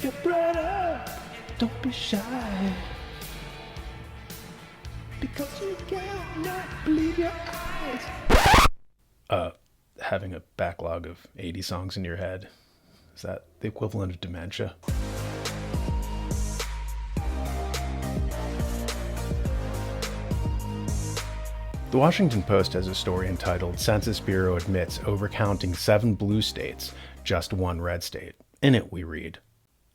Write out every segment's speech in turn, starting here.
your brother, don't be shy. Because you cannot believe your eyes. Having a backlog of 80 songs in your head, is that the equivalent of dementia? The Washington Post has a story entitled Census Bureau Admits Overcounting 7 Blue States, Just 1 Red State. In it, we read,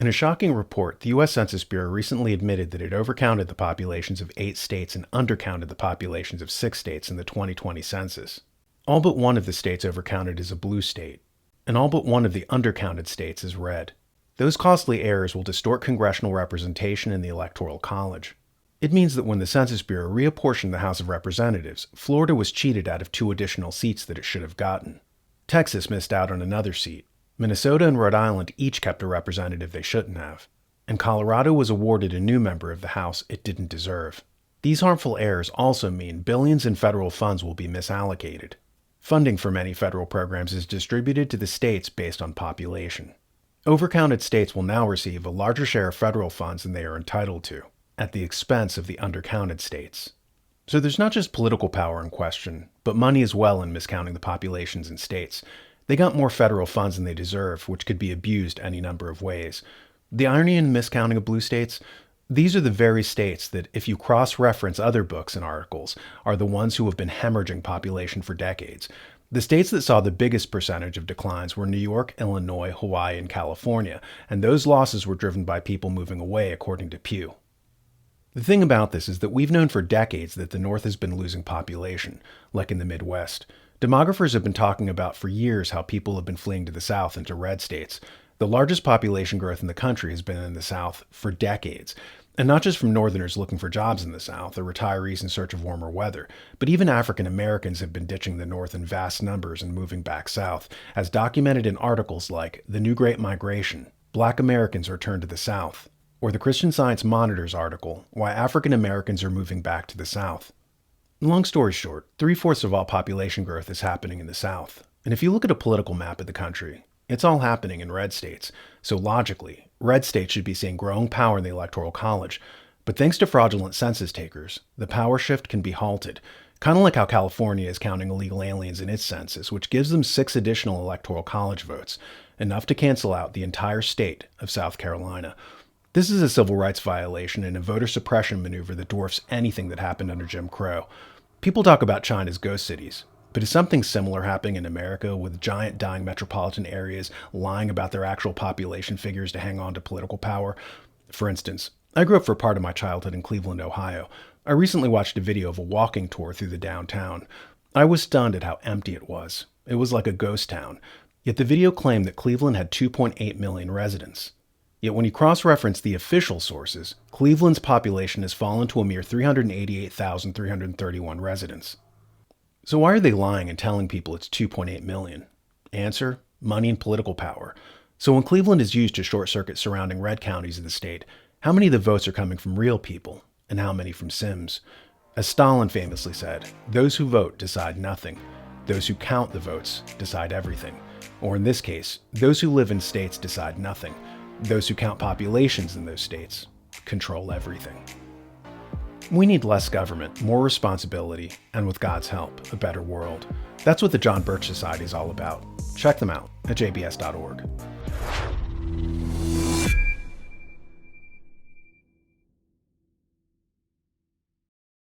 in a shocking report, the U.S. Census Bureau recently admitted that it overcounted the populations of 8 states and undercounted the populations of 6 states in the 2020 census. All but one of the states overcounted is a blue state, and all but one of the undercounted states is red. Those costly errors will distort congressional representation in the Electoral College. It means that when the Census Bureau reapportioned the House of Representatives, Florida was cheated out of 2 additional seats that it should have gotten. Texas missed out on another seat. Minnesota and Rhode Island each kept a representative they shouldn't have. And Colorado was awarded a new member of the House it didn't deserve. These harmful errors also mean billions in federal funds will be misallocated. Funding for many federal programs is distributed to the states based on population. Overcounted states will now receive a larger share of federal funds than they are entitled to, at the expense of the undercounted states. So there's not just political power in question, but money as well in miscounting the populations in states. They got more federal funds than they deserve, which could be abused any number of ways. The irony in miscounting of blue states? These are the very states that, if you cross-reference other books and articles, are the ones who have been hemorrhaging population for decades. The states that saw the biggest percentage of declines were New York, Illinois, Hawaii, and California, and those losses were driven by people moving away, according to Pew. The thing about this is that we've known for decades that the North has been losing population, like in the Midwest. Demographers have been talking about for years how people have been fleeing to the South into red states. The largest population growth in the country has been in the South for decades. And not just from Northerners looking for jobs in the South or retirees in search of warmer weather, but even African Americans have been ditching the North in vast numbers and moving back south, as documented in articles like The New Great Migration, Black Americans Return to the South, or the Christian Science Monitor's article, Why African Americans Are Moving Back to the South. Long story short, 3/4 of all population growth is happening in the South. And if you look at a political map of the country, it's all happening in red states. So logically, red states should be seeing growing power in the Electoral College. But thanks to fraudulent census takers, the power shift can be halted. Kind of like how California is counting illegal aliens in its census, which gives them 6 additional Electoral College votes, enough to cancel out the entire state of South Carolina. This is a civil rights violation and a voter suppression maneuver that dwarfs anything that happened under Jim Crow. People talk about China's ghost cities, but is something similar happening in America with giant dying metropolitan areas lying about their actual population figures to hang on to political power? For instance, I grew up for part of my childhood in Cleveland, Ohio. I recently watched a video of a walking tour through the downtown. I was stunned at how empty it was. It was like a ghost town. Yet the video claimed that Cleveland had 2.8 million residents. Yet when you cross-reference the official sources, Cleveland's population has fallen to a mere 388,331 residents. So why are they lying and telling people it's 2.8 million? Answer: money and political power. So when Cleveland is used to short-circuit surrounding red counties of the state, how many of the votes are coming from real people, and how many from Sims? As Stalin famously said, those who vote decide nothing. Those who count the votes decide everything. Or in this case, those who live in states decide nothing. Those who count populations in those states control everything. We need less government, more responsibility, and with God's help, a better world. That's what the John Birch Society is all about. Check them out at jbs.org.